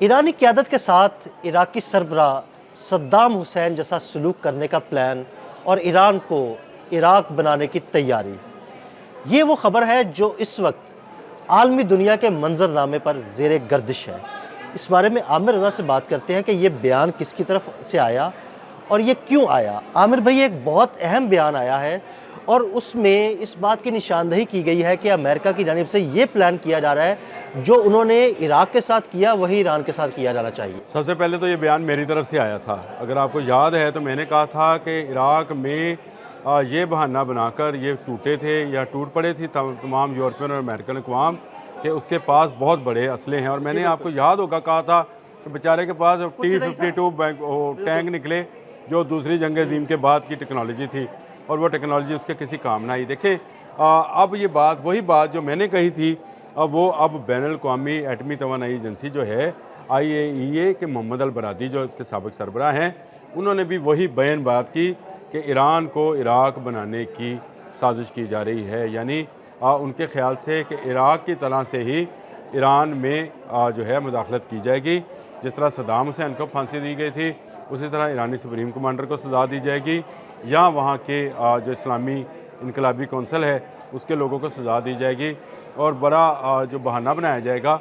ایرانی قیادت کے ساتھ عراقی سربراہ صدام حسین جیسا سلوک کرنے کا پلان اور ایران کو عراق بنانے کی تیاری، یہ وہ خبر ہے جو اس وقت عالمی دنیا کے منظرنامے پر زیر گردش ہے۔ اس بارے میں عامر رضا سے بات کرتے ہیں کہ یہ بیان کس کی طرف سے آیا اور یہ کیوں آیا۔ عامر بھائی، ایک بہت اہم بیان آیا ہے اور اس میں اس بات کی نشاندہی کی گئی ہے کہ امریکہ کی جانب سے یہ پلان کیا جا رہا ہے جو انہوں نے عراق کے ساتھ کیا وہی ایران کے ساتھ کیا جانا چاہیے۔ سب سے پہلے تو یہ بیان میری طرف سے آیا تھا۔ اگر آپ کو یاد ہے تو میں نے کہا تھا کہ عراق میں یہ بہانہ بنا کر یہ ٹوٹے تھے یا ٹوٹ پڑے تھے تمام یورپین اور امریکن اقوام کہ اس کے پاس بہت بڑے اسلحے ہیں، اور میں نے آپ کو یاد ہوگا کہا تھا کہ بیچارے کے پاس T-52 ٹینک نکلے جو دوسری جنگ عظیم کے بعد کی ٹیکنالوجی تھی، اور وہ ٹیکنالوجی اس کے کسی کام نہ آئی۔ دیکھیں اب یہ بات وہی بات جو میں نے کہی تھی، وہ اب بین الاقوامی ایٹمی توانائی ایجنسی جو ہے IAEA کے محمد البرادعی جو اس کے سابق سربراہ ہیں، انہوں نے بھی وہی بیان بات کی کہ ایران کو عراق بنانے کی سازش کی جا رہی ہے، یعنی ان کے خیال سے کہ عراق کی طرح سے ہی ایران میں جو ہے مداخلت کی جائے گی۔ جس طرح صدام حسین کو پھانسی دی گئی تھی، اسی طرح ایرانی سپریم کمانڈر کو سزا دی جائے گی، یا وہاں کے جو اسلامی انقلابی کونسل ہے اس کے لوگوں کو سزا دی جائے گی، اور بڑا جو بہانہ بنایا جائے گا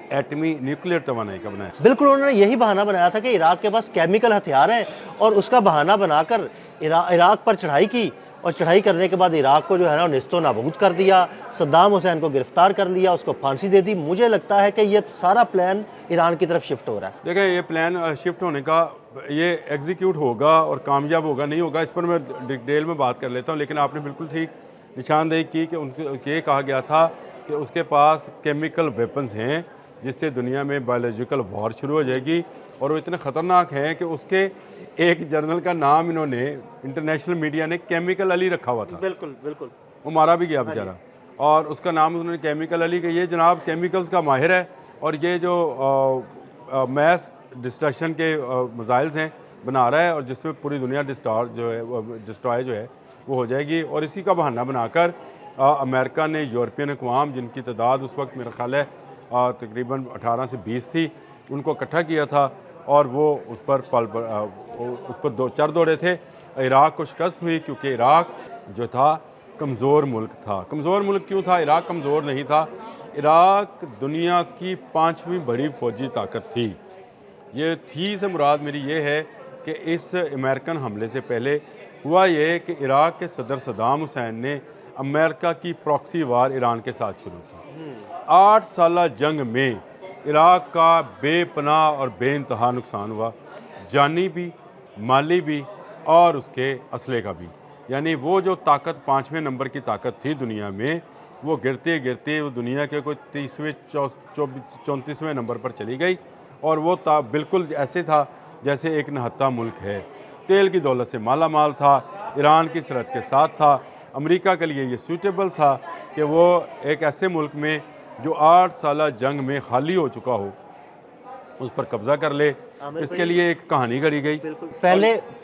ایٹمی نیوکلیئر توانائی کا بنایا۔ بالکل، انہوں نے یہی بہانہ بنایا تھا کہ عراق کے پاس کیمیکل ہتھیار ہیں، اور اس کا بہانہ بنا کر عراق پر چڑھائی کی، اور چڑھائی کرنے کے بعد عراق کو جو ہے نا نیست و نابود کر دیا، صدام حسین کو گرفتار کر لیا، اس کو پھانسی دے دی۔ مجھے لگتا ہے کہ یہ سارا پلان ایران کی طرف شفٹ ہو رہا ہے۔ دیکھیں یہ پلان شفٹ ہونے کا یہ ایگزیکیوٹ ہوگا اور کامیاب ہوگا نہیں ہوگا، اس پر میں ڈیٹیل میں بات کر لیتا ہوں، لیکن آپ نے بالکل ٹھیک نشاندہی کی کہ یہ کہا گیا تھا کہ اس کے پاس کیمیکل ویپنز ہیں جس سے دنیا میں بایولوجیکل وار شروع ہو جائے گی، اور وہ اتنے خطرناک ہیں کہ اس کے ایک جنرل کا نام انہوں نے انٹرنیشنل میڈیا نے کیمیکل علی رکھا ہوا تھا۔ بالکل بالکل، وہ مارا بھی گیا بیچارہ، اور اس کا نام انہوں نے کیمیکل علی، کہ یہ جناب کیمیکلز کا ماہر ہے، اور یہ جو میس ڈسٹرکشن کے میزائلز ہیں بنا رہا ہے، اور جس میں پوری دنیا ڈسٹرائے جو ہے وہ ہو جائے گی۔ اور اسی کا بہانہ بنا کر امریکہ نے یورپین اقوام، جن کی تعداد اس وقت میرا خیال ہے تقریباً 18 سے 20 تھی، ان کو اکٹھا کیا تھا، اور وہ اس پر چر دوڑے تھے۔ عراق کو شکست ہوئی کیونکہ عراق جو تھا کمزور ملک تھا۔ کمزور ملک کیوں تھا؟ عراق کمزور نہیں تھا، عراق دنیا کی 5ویں بڑی فوجی طاقت تھی۔ یہ تھی سے مراد میری یہ ہے کہ اس امریکن حملے سے پہلے ہوا یہ کہ عراق کے صدر صدام حسین نے امریکہ کی پراکسی وار ایران کے ساتھ شروع کی۔ 8 سالہ جنگ میں عراق کا بے پناہ اور بے انتہا نقصان ہوا، جانی بھی، مالی بھی، اور اس کے اسلحے کا بھی۔ یعنی وہ جو طاقت 5ویں نمبر کی طاقت تھی دنیا میں، وہ گرتے گرتے وہ دنیا کے کوئی 30ویں 34ویں نمبر پر چلی گئی، اور وہ بالکل ایسے تھا جیسے ایک نہتا ملک ہے۔ تیل کی دولت سے مالا مال تھا، ایران کی سرحد کے ساتھ تھا۔ امریکہ کے لیے یہ سوٹیبل تھا کہ وہ ایک ایسے ملک میں جو 8 سالہ جنگ میں خالی ہو چکا ہو اس پر قبضہ کر لے۔ اس کے لیے ایک کہانی گھڑی گئی۔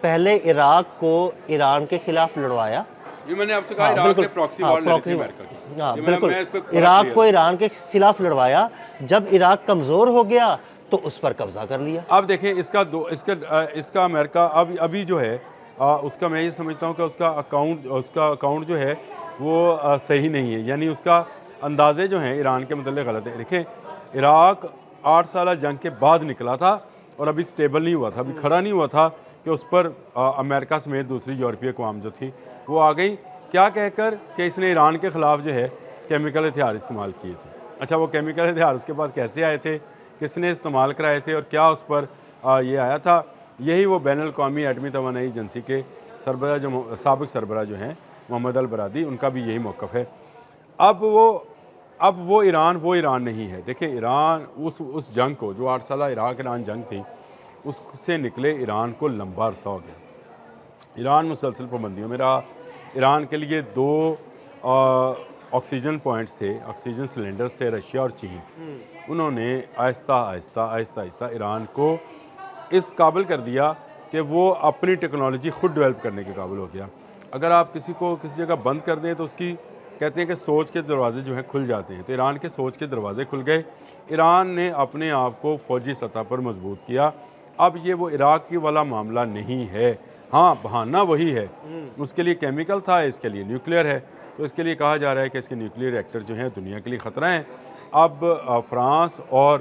پہلے عراق کو ایران کے خلاف لڑوایا۔ جو میں نے آپ سے کہا عراق نے پراکسی وار لڑی تھی امریکہ کی۔ ہاں بالکل، عراق کو ایران کے خلاف لڑوایا، جب عراق کمزور ہو گیا تو اس پر قبضہ کر لیا۔ اب دیکھیں اس کا امریکہ ابھی جو ہے اس کا میں یہ سمجھتا ہوں کہ اس کا اکاؤنٹ جو ہے وہ صحیح نہیں ہے، یعنی اس کا اندازے جو ہیں ایران کے متعلق غلط ہیں۔ دیکھیں عراق 8 سالہ جنگ کے بعد نکلا تھا، اور ابھی سٹیبل نہیں ہوا تھا، ابھی کھڑا نہیں ہوا تھا کہ اس پر امریکہ سمیت دوسری یورپی اقوام جو تھی وہ آ گئی، کیا کہہ کر کہ اس نے ایران کے خلاف جو ہے کیمیکل ہتھیار استعمال کیے تھے۔ اچھا، وہ کیمیکل ہتھیار اس کے پاس کیسے آئے تھے، کس نے استعمال کرائے تھے، اور کیا اس پر یہ آیا تھا؟ یہی وہ بین الاقوامی ایٹمی توانائی ایجنسی کے سربراہ سابق سربراہ جو ہیں محمد البرادعی، ان کا بھی یہی موقف ہے۔ اب وہ ایران نہیں ہے۔ دیکھیں ایران اس جنگ کو، جو 8 سالہ عراق ایران جنگ تھی، اس سے نکلے ایران کو لمبا عرصہ ہو گیا۔ ایران مسلسل پابندیوں میں رہا۔ ایران کے لیے 2 آکسیجن پوائنٹس تھے، آکسیجن سلنڈرز تھے، رشیا اور چین۔ انہوں نے آہستہ آہستہ ایران کو اس قابل کر دیا کہ وہ اپنی ٹیکنالوجی خود ڈیولپ کرنے کے قابل ہو گیا۔ اگر آپ کسی کو کسی جگہ بند کر دیں تو اس کی کہتے ہیں کہ سوچ کے دروازے جو ہیں کھل جاتے ہیں، تو ایران کے سوچ کے دروازے کھل گئے. ایران نے اپنے آپ کو فوجی سطح پر مضبوط کیا. اب یہ وہ عراق کی والا معاملہ نہیں ہے. ہاں بہانہ وہی ہے، اس کے لیے کیمیکل تھا، اس کے لیے نیوکلیئر ہے، تو اس کے لیے کہا جا رہا ہے کہ اس کے نیوکلیئر ریئیکٹر جو ہیں دنیا کے لیے خطرہ ہیں. اب فرانس اور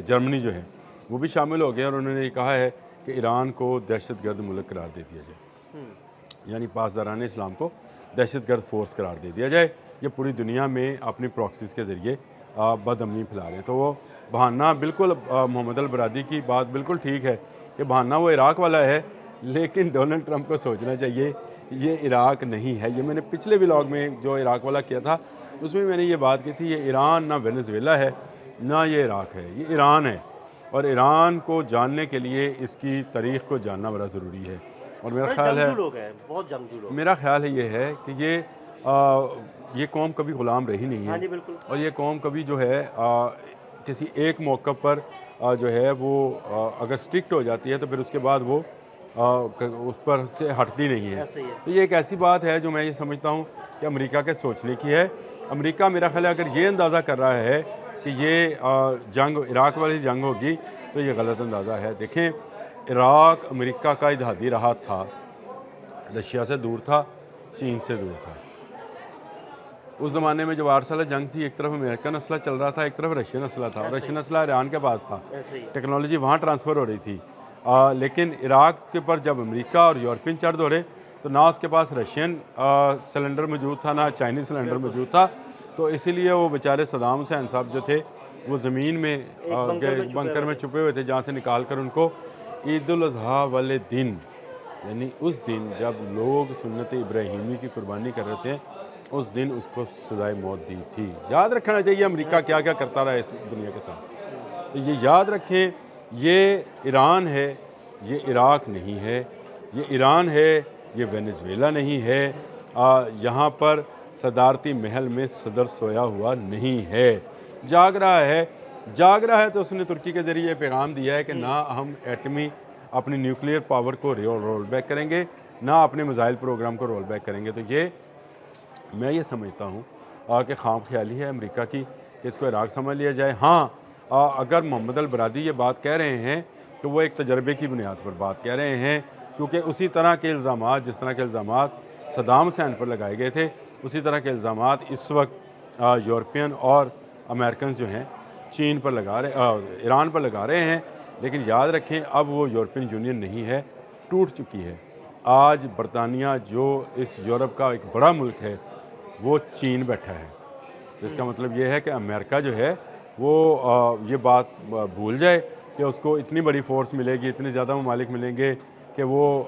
جرمنی جو ہے وہ بھی شامل ہو گئے اور انہوں نے یہ کہا ہے کہ ایران کو دہشت گرد ملک قرار دے دیا جائے، یعنی پاسداران اسلام کو دہشت گرد فورس قرار دے دیا جائے. یہ پوری دنیا میں اپنی پراکسیز کے ذریعے بد امنی پھیلا رہے ہیں. تو وہ بہانہ بالکل محمد البرادی کی بات بالکل ٹھیک ہے کہ بہانہ وہ عراق والا ہے، لیکن ڈونلڈ ٹرمپ کو سوچنا چاہیے یہ عراق نہیں ہے. یہ میں نے پچھلے ولاگ میں جو عراق والا کیا تھا اس میں نے یہ بات کی تھی، یہ ایران نہ وینزویلا ہے نہ یہ عراق ہے، یہ ایران ہے. اور ایران کو جاننے کے لیے اس کی تاریخ کو جاننا بڑا ضروری ہے. اور میرا خیال ہے لوگ ہیں، بہت جنگجو لوگ. میرا خیال ہے یہ ہے کہ یہ قوم کبھی غلام رہی نہیں ہاں ہے، جی بالکل. اور یہ قوم کبھی جو ہے کسی ایک موقع پر جو ہے وہ اگر اسٹرکٹ ہو جاتی ہے تو پھر اس کے بعد وہ اس پر سے ہٹتی نہیں ہے. ایسے ہی ہے. تو یہ ایک ایسی بات ہے جو میں یہ سمجھتا ہوں کہ امریکہ کے سوچنے کی ہے. امریکہ میرا خیال ہے اگر یہ اندازہ کر رہا ہے کہ یہ جنگ عراق والی جنگ ہوگی تو یہ غلط اندازہ ہے. دیکھیں عراق امریکہ کا اتحادی رہا تھا، رشیا سے دور تھا، چین سے دور تھا. اس زمانے میں جب 8 سالہ جنگ تھی، ایک طرف امریکن اسلحہ چل رہا تھا، ایک طرف رشین اسلحہ تھا، اور رشین اسلحہ ایران کے پاس تھا. ٹیکنالوجی وہاں ٹرانسفر ہو رہی تھی. لیکن عراق کے پر جب امریکہ اور یورپین چڑھ دورے تو نہ اس کے پاس رشین سلنڈر موجود تھا نہ چائنیز سلنڈر موجود تھا. تو اسی لیے وہ بیچارے صدام حسین صاحب جو تھے وہ زمین میں بنکر میں چھپے ہوئے تھے، جہاں سے نکال کر ان کو عید الاضحیٰ والے دن، یعنی اس دن جب لوگ سنت ابراہیمی کی قربانی کر رہے تھے، اس دن اس کو سزائے موت دی تھی. یاد رکھنا چاہیے امریکہ کیا کیا کرتا رہا ہے اس دنیا کے ساتھ. یہ یاد رکھیں، یہ ایران ہے، یہ عراق نہیں ہے. یہ ایران ہے، یہ وینزویلا نہیں ہے. یہاں پر صدارتی محل میں صدر سویا ہوا نہیں ہے، جاگ رہا ہے. تو اس نے ترکی کے ذریعے پیغام دیا ہے کہ نہ ہم ایٹمی اپنی نیوکلیئر پاور کو رول بیک کریں گے، نہ اپنے میزائل پروگرام کو رول بیک کریں گے. تو یہ میں یہ سمجھتا ہوں کہ خام خیالی ہے امریکہ کی کہ اس کو عراق سمجھ لیا جائے. ہاں اگر محمد البرادی یہ بات کہہ رہے ہیں تو وہ ایک تجربے کی بنیاد پر بات کہہ رہے ہیں، کیونکہ اسی طرح کے الزامات، جس طرح کے الزامات صدام حسین پر لگائے گئے تھے، اسی طرح کے الزامات اس وقت یورپین اور امریکنز جو ہیں چین پر ایران پر لگا رہے ہیں. لیکن یاد رکھیں اب وہ یورپین یونین نہیں ہے، ٹوٹ چکی ہے. آج برطانیہ جو اس یورپ کا ایک بڑا ملک ہے وہ چین بیٹھا ہے. اس کا مطلب یہ ہے کہ امریکہ جو ہے وہ یہ بات بھول جائے کہ اس کو اتنی بڑی فورس ملے گی، اتنے زیادہ ممالک ملیں گے کہ وہ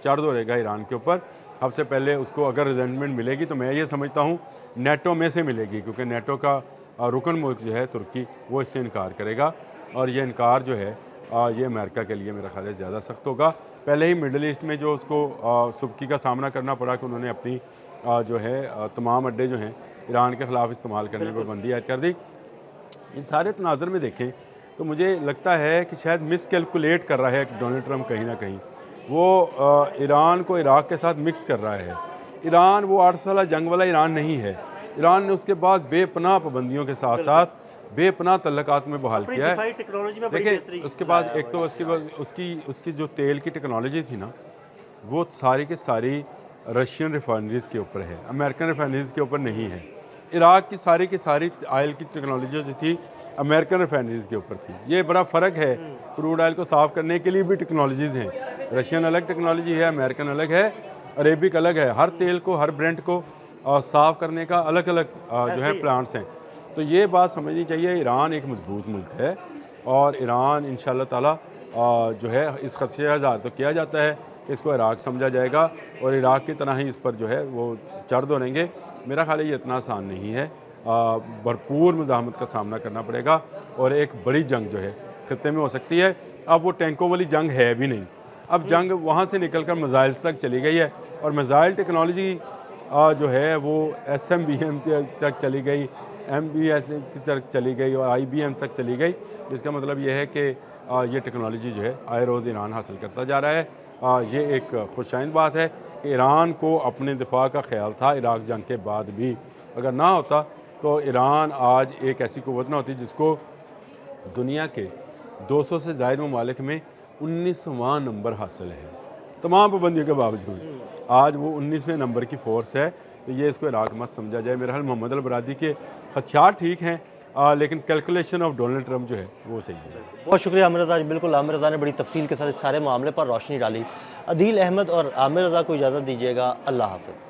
چڑھ دوڑے گا ایران کے اوپر. سب سے پہلے اس کو اگر ریزنٹمنٹ ملے گی تو میں یہ سمجھتا ہوں نیٹو میں سے ملے گی، کیونکہ نیٹو کا رکن ملک جو ہے ترکی وہ اس سے انکار کرے گا، اور یہ انکار جو ہے یہ امریکہ کے لیے میرا خیال ہے زیادہ سخت ہوگا. پہلے ہی مڈل ایسٹ میں جو اس کو سبکی کا سامنا کرنا پڑا کہ انہوں نے اپنی جو ہے تمام اڈے جو ہیں ایران کے خلاف استعمال کرنے پر بندی عائد کر دی. ان سارے تناظر میں دیکھیں تو مجھے لگتا ہے کہ شاید مس کیلکولیٹ کر رہا ہے ڈونلڈ ٹرمپ کہیں نہ کہیں. وہ ایران کو عراق کے ساتھ مکس کر رہا ہے. ایران وہ 8 سالہ جنگ والا ایران نہیں ہے. ایران نے اس کے بعد بے پناہ پابندیوں کے ساتھ ساتھ بے پناہ تعلقات میں بحال کیا ہے. دیکھیں اس کے بعد ایک تو اس کی جو تیل کی ٹیکنالوجی تھی نا، وہ ساری کی ساری رشین ریفائنریز کے اوپر ہے، امریکن ریفائنریز کے اوپر نہیں ہے. عراق کی ساری آئل کی ٹیکنالوجی جو تھی امریکن ریفائنریز کے اوپر تھی. یہ بڑا فرق ہے. کروڈ آئل کو صاف کرنے کے لیے بھی ٹیکنالوجیز ہیں. رشین الگ ٹیکنالوجی ہے، امریکن الگ ہے، عربک الگ ہے. ہر تیل کو، ہر برینڈ کو صاف کرنے کا الگ الگ جو ہے پلانٹس ہیں. تو یہ بات سمجھنی چاہیے. ایران ایک مضبوط ملک ہے، اور ایران انشاءاللہ تعالی جو ہے اس خدشے اظہار تو کیا جاتا ہے کہ اس کو عراق سمجھا جائے گا، اور عراق کی طرح ہی اس پر جو ہے وہ چڑھ دوڑیں گے. میرا خیال ہے یہ اتنا آسان نہیں ہے. بھرپور مزاحمت کا سامنا کرنا پڑے گا، اور ایک بڑی جنگ جو ہے خطے میں ہو سکتی ہے. اب وہ ٹینکوں والی جنگ ہے بھی نہیں. اب جنگ وہاں سے نکل کر میزائلز تک چلی گئی ہے، اور میزائل ٹیکنالوجی جو ہے وہ SBM تک چلی گئی، MBS کی تک چلی گئی، اور IBM تک چلی گئی. جس کا مطلب یہ ہے کہ یہ ٹیکنالوجی جو ہے آئے روز ایران حاصل کرتا جا رہا ہے. یہ ایک خوش آئند بات ہے کہ ایران کو اپنے دفاع کا خیال تھا عراق جنگ کے بعد بھی، اگر نہ ہوتا تو ایران آج ایک ایسی قوت نہ ہوتی جس کو دنیا کے 200 سے زائد ممالک میں 19واں نمبر حاصل ہے تمام پابندیوں کے باوجود۔ آج وہ 19ویں نمبر کی فورس ہے، تو یہ اس کو عراق مت سمجھا جائے۔ میرا حال محمد البرادعی کے خدشات ٹھیک ہیں، لیکن کیلکولیشن آف ڈونلڈ ٹرمپ جو ہے وہ صحیح ہے۔ بہت شکریہ عامر رضا، بالکل عامر رضا نے بڑی تفصیل کے ساتھ اس سارے معاملے پر روشنی ڈالی۔ عدیل احمد اور عامر رضا کو اجازت دیجیے گا، اللہ حافظ۔